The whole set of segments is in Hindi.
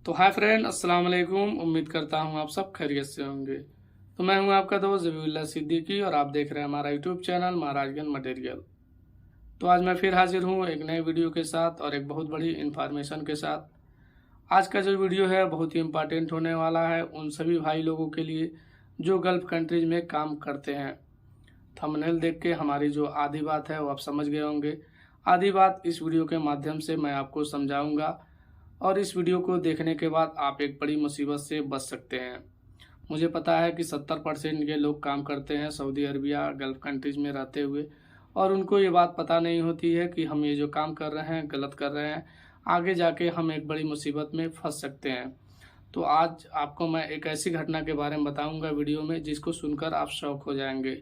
तो हाय फ्रेंड, अस्सलाम वालेकुम। उम्मीद करता हूँ आप सब खैरियत से होंगे। तो मैं हूँ आपका दोस्त ज़बीउल्लाह सिद्दीकी और आप देख रहे हैं हमारा यूट्यूब चैनल महाराजगंज मटेरियल। तो आज मैं फिर हाजिर हूँ एक नए वीडियो के साथ और एक बहुत बड़ी इन्फॉर्मेशन के साथ। आज का जो वीडियो है बहुत ही इम्पॉर्टेंट होने वाला है उन सभी भाई लोगों के लिए जो गल्फ़ कंट्रीज में काम करते हैं। थंबनेल देख के हमारी जो आधी बात है वो आप समझ गए होंगे। आधी बात इस वीडियो के माध्यम से मैं आपको समझाऊंगा और इस वीडियो को देखने के बाद आप एक बड़ी मुसीबत से बच सकते हैं। मुझे पता है कि 70% ये लोग काम करते हैं सऊदी अरबिया गल्फ़ कंट्रीज में रहते हुए और उनको ये बात पता नहीं होती है कि हम ये जो काम कर रहे हैं गलत कर रहे हैं, आगे जाके हम एक बड़ी मुसीबत में फंस सकते हैं। तो आज आपको मैं एक ऐसी घटना के बारे में बताऊंगा वीडियो में जिसको सुनकर आप शॉक हो जाएंगे।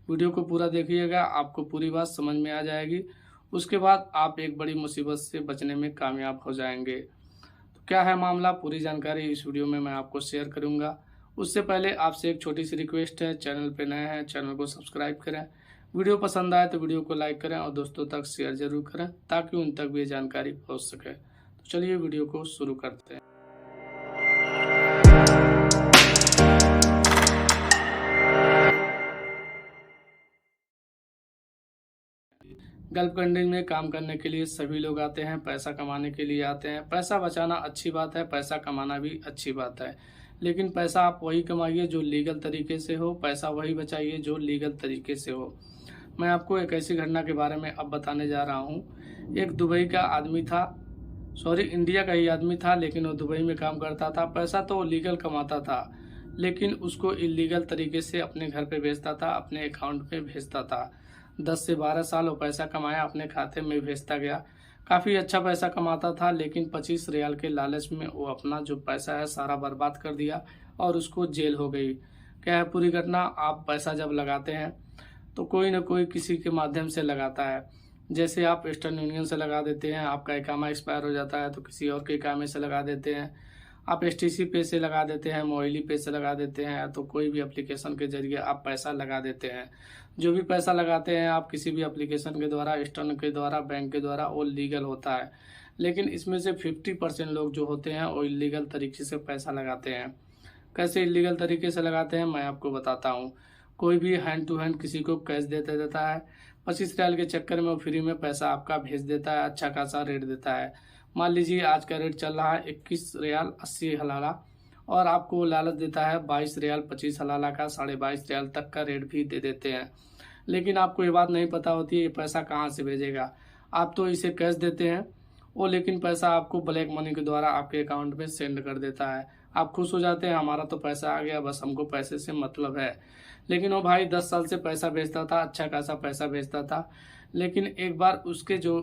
वीडियो को पूरा देखिएगा, आपको पूरी बात समझ में आ जाएगी। उसके बाद आप एक बड़ी मुसीबत से बचने में कामयाब हो जाएंगे। तो क्या है मामला, पूरी जानकारी इस वीडियो में मैं आपको शेयर करूंगा। उससे पहले आपसे एक छोटी सी रिक्वेस्ट है, चैनल पे नए हैं चैनल को सब्सक्राइब करें, वीडियो पसंद आए तो वीडियो को लाइक करें और दोस्तों तक शेयर जरूर करें ताकि उन तक भी ये जानकारी पहुँच सके। तो चलिए वीडियो को शुरू करते हैं। गल्फ़ कंट्रीज में काम करने के लिए सभी लोग आते हैं, पैसा कमाने के लिए आते हैं। पैसा बचाना अच्छी बात है, पैसा कमाना भी अच्छी बात है, लेकिन पैसा आप वही कमाइए जो लीगल तरीके से हो, पैसा वही बचाइए जो लीगल तरीके से हो। मैं आपको एक ऐसी घटना के बारे में अब बताने जा रहा हूँ। एक दुबई का आदमी था, इंडिया का ही आदमी था, लेकिन वो दुबई में काम करता था। पैसा तो वो लीगल कमाता था, लेकिन उसको इलीगल तरीके से अपने घर पे भेजता था, अपने अकाउंट पे भेजता था। 10 से 12 साल वो पैसा कमाया, अपने खाते में भेजता गया। काफ़ी अच्छा पैसा कमाता था, लेकिन 25 रियाल के लालच में वो अपना जो पैसा है सारा बर्बाद कर दिया और उसको जेल हो गई। क्या है पूरी घटना, आप पैसा जब लगाते हैं तो कोई ना कोई किसी के माध्यम से लगाता है। जैसे आप वेस्टर्न यूनियन से लगा देते हैं, आपका इकामा एक्सपायर हो जाता है तो किसी और के इकामे से लगा देते हैं। आप एसटीसी पे से लगा देते हैं, मोबाइली पे से लगा देते हैं, तो कोई भी एप्लीकेशन के जरिए आप पैसा लगा देते हैं। जो भी पैसा लगाते हैं आप किसी भी एप्लीकेशन के द्वारा, ईस्टर्न के द्वारा, बैंक के द्वारा, वो लीगल होता है। लेकिन इसमें से 50% लोग जो होते हैं वो इलीगल तरीके से पैसा लगाते हैं। कैसे इलीगल तरीके से लगाते हैं मैं आपको बताता हूँ। कोई भी हैंड टू हैंड किसी को कैश देते देता है, 25 रियाल के चक्कर में वो फ्री में पैसा आपका भेज देता है, अच्छा खासा रेट देता है। मान लीजिए आज का रेट चल रहा है 21 रियाल 80 हलाला और आपको लालच देता है 22 रियाल 25 हलाला का, 22.5 रियाल तक का रेट भी दे देते हैं। लेकिन आपको ये बात नहीं पता होती है ये पैसा कहाँ से भेजेगा। आप तो इसे कैश देते हैं वो, लेकिन पैसा आपको ब्लैक मनी के द्वारा आपके अकाउंट में सेंड कर देता है। आप खुश हो जाते हैं, हमारा तो पैसा आ गया, बस हमको पैसे से मतलब है। लेकिन वो भाई 10 साल से पैसा भेजता था, अच्छा खासा पैसा भेजता था, लेकिन एक बार उसके जो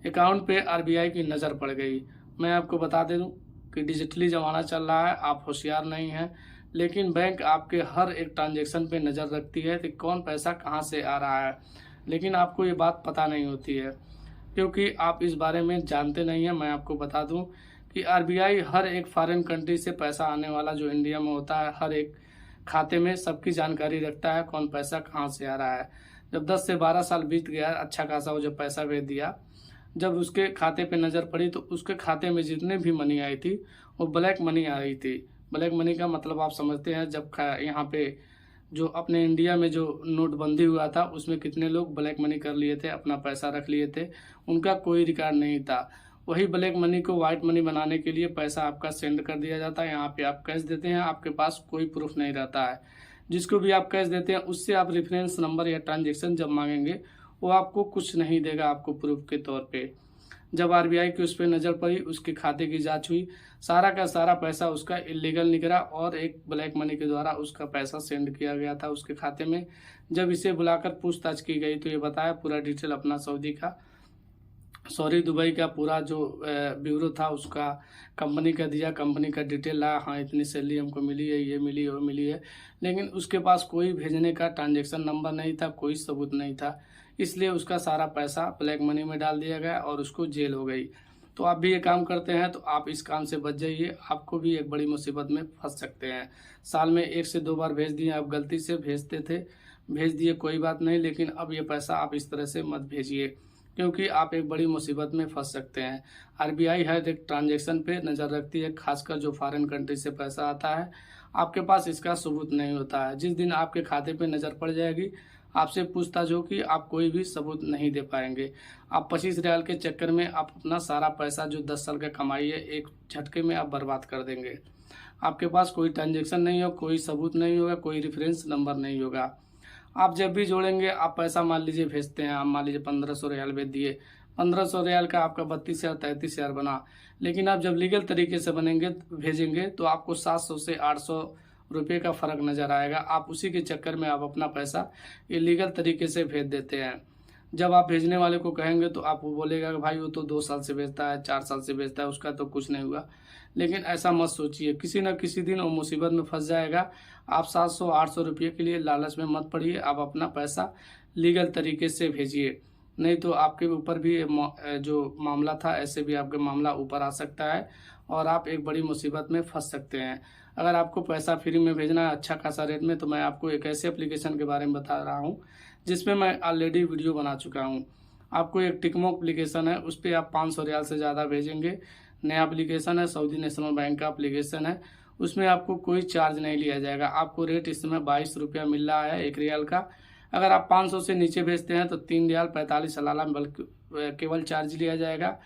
अकाउंट पे आरबीआई की नज़र पड़ गई। मैं आपको बता दे दूं कि डिजिटली ज़माना चल रहा है, आप होशियार नहीं हैं, लेकिन बैंक आपके हर एक ट्रांजैक्शन पे नज़र रखती है कि कौन पैसा कहां से आ रहा है। लेकिन आपको ये बात पता नहीं होती है क्योंकि आप इस बारे में जानते नहीं हैं। मैं आपको बता दूं कि आरबीआई हर एक फॉरेन कंट्री से पैसा आने वाला जो इंडिया में होता है, हर एक खाते में सबकी जानकारी रखता है कौन पैसा कहाँ से आ रहा है। जब 10 से 12 साल बीत गया, अच्छा खासा वो जब पैसा भेज दिया, जब उसके खाते पे नज़र पड़ी तो उसके खाते में जितने भी मनी आई थी वो ब्लैक मनी आ रही थी। ब्लैक मनी का मतलब आप समझते हैं, जब यहाँ पे जो अपने इंडिया में जो नोटबंदी हुआ था उसमें कितने लोग ब्लैक मनी कर लिए थे, अपना पैसा रख लिए थे, उनका कोई रिकॉर्ड नहीं था। वही ब्लैक मनी को वाइट मनी बनाने के लिए पैसा आपका सेंड कर दिया जाता है। यहाँ पे आप कैश देते हैं, आपके पास कोई प्रूफ नहीं रहता है। जिसको भी आप कैश देते हैं उससे आप रेफरेंस नंबर या ट्रांजेक्शन जब मांगेंगे वो आपको कुछ नहीं देगा आपको प्रूफ के तौर पे। जब आरबीआई की उस पर नज़र पड़ी, उसके खाते की जांच हुई, सारा का सारा पैसा उसका इलीगल निकला और एक ब्लैक मनी के द्वारा उसका पैसा सेंड किया गया था उसके खाते में। जब इसे बुलाकर पूछताछ की गई तो ये बताया पूरा डिटेल अपना दुबई का पूरा जो ब्यूरो था उसका कंपनी का दिया, कंपनी का डिटेल लाया, हाँ इतनी सैलरी हमको मिली है, ये मिली है, वो मिली है। लेकिन उसके पास कोई भेजने का ट्रांजैक्शन नंबर नहीं था, कोई सबूत नहीं था, इसलिए उसका सारा पैसा ब्लैक मनी में डाल दिया गया और उसको जेल हो गई। तो आप भी ये काम करते हैं तो आप इस काम से बच जाइए, आपको भी एक बड़ी मुसीबत में फंस सकते हैं। साल में 1 से 2 बार भेज दिए, आप गलती से भेजते थे, भेज दिए कोई बात नहीं, लेकिन अब ये पैसा आप इस तरह से मत भेजिए। क्योंकि आप एक बड़ी मुसीबत में फंस सकते हैं। आरबीआई हर एक ट्रांजैक्शन पे नज़र रखती है, खासकर जो फॉरेन कंट्री से पैसा आता है। आपके पास इसका सबूत नहीं होता है। जिस दिन आपके खाते पे नज़र पड़ जाएगी, आपसे पूछताछ होगी, आप कोई भी सबूत नहीं दे पाएंगे। आप 25 रियाल के चक्कर में आप अपना सारा पैसा जो 10 साल का कमाई है, एक झटके में आप बर्बाद कर देंगे। आपके पास कोई ट्रांजैक्शन नहीं हो, कोई सबूत नहीं होगा, कोई रेफरेंस नंबर नहीं होगा। आप जब भी जोड़ेंगे, आप पैसा मान लीजिए भेजते हैं, आप मान लीजिए 1500 रियाल भेज दिए, 1500 रियाल का आपका 32,000 33,000 बना। लेकिन आप जब लीगल तरीके से भेजेंगे तो आपको 700 से 800 रुपये का फ़र्क नज़र आएगा। आप उसी के चक्कर में आप अपना पैसा इलीगल तरीके से भेज देते हैं। जब आप भेजने वाले को कहेंगे तो आप वो बोलेगा कि भाई वो तो 2 साल से भेजता है, 4 साल से भेजता है, उसका तो कुछ नहीं हुआ। लेकिन ऐसा मत सोचिए, किसी न किसी दिन वो मुसीबत में फंस जाएगा। आप 700-800 रुपये के लिए लालच में मत पड़िए। आप अपना पैसा लीगल तरीके से भेजिए, नहीं तो आपके ऊपर भी जो मामला था, ऐसे भी आपका मामला ऊपर आ सकता है और आप एक बड़ी मुसीबत में फंस सकते हैं। अगर आपको पैसा फ्री में भेजना है अच्छा खासा रेट में, तो मैं आपको एक ऐसे एप्लीकेशन के बारे में बता रहा हूँ जिसमें मैं ऑलरेडी वीडियो बना चुका हूँ। आपको एक टिकमो एप्लीकेशन है, उस पर आप 500 रियाल से ज़्यादा भेजेंगे। नया एप्लीकेशन है, सऊदी नेशनल बैंक का एप्लीकेशन है। उसमें आपको कोई चार्ज नहीं लिया जाएगा। आपको रेट इस समय 22 रुपया मिल रहा है 1 रियाल का। अगर आप 500 से नीचे भेजते हैं तो 3 रियाल 45 सलाना बल्कि केवल चार्ज लिया जाएगा।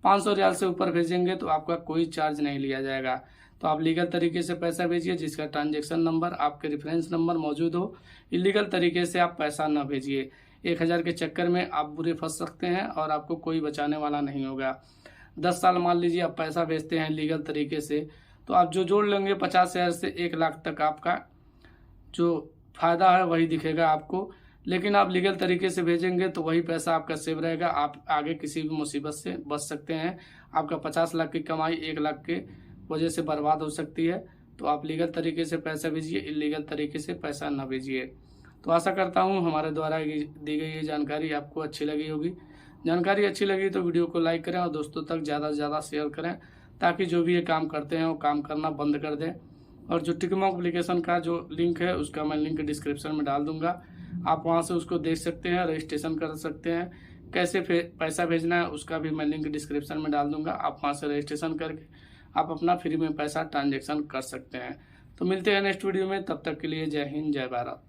500 रियाल से ऊपर भेजेंगे तो आपका कोई चार्ज नहीं लिया जाएगा। तो आप लीगल तरीके से पैसा भेजिए, जिसका ट्रांजैक्शन नंबर, आपके रेफरेंस नंबर मौजूद हो। इलीगल तरीके से आप पैसा न भेजिए। 1000 के चक्कर में आप बुरे फंस सकते हैं और आपको कोई बचाने वाला नहीं होगा। 10 साल मान लीजिए आप पैसा भेजते हैं लीगल तरीके से, तो आप जो जोड़ लेंगे 50,000 से 1 लाख तक आपका जो फ़ायदा है वही दिखेगा आपको। लेकिन आप लीगल तरीके से भेजेंगे तो वही पैसा आपका सेव रहेगा। आप आगे किसी भी मुसीबत से बच सकते हैं। आपका 50 लाख की कमाई 1 लाख के वजह से बर्बाद हो सकती है। तो आप लीगल तरीके से पैसा भेजिए, इलीगल तरीके से पैसा न भेजिए। तो आशा करता हूँ हमारे द्वारा दी गई ये जानकारी आपको अच्छी लगी होगी। जानकारी अच्छी लगी तो वीडियो को लाइक करें और दोस्तों तक ज़्यादा से ज़्यादा शेयर करें, ताकि जो भी ये काम करते हैं वो काम करना बंद कर दें। और जो टिकमो एप्लीकेशन का जो लिंक है, उसका मैं लिंक डिस्क्रिप्शन में डाल दूंगा। आप वहां से उसको देख सकते हैं, रजिस्ट्रेशन कर सकते हैं। कैसे पैसा भेजना है उसका भी मैं लिंक डिस्क्रिप्शन में डाल दूंगा। आप वहां से रजिस्ट्रेशन करके आप अपना फ्री में पैसा ट्रांजैक्शन कर सकते हैं। तो मिलते हैं नेक्स्ट वीडियो में, तब तक के लिए जय हिंद, जय भारत।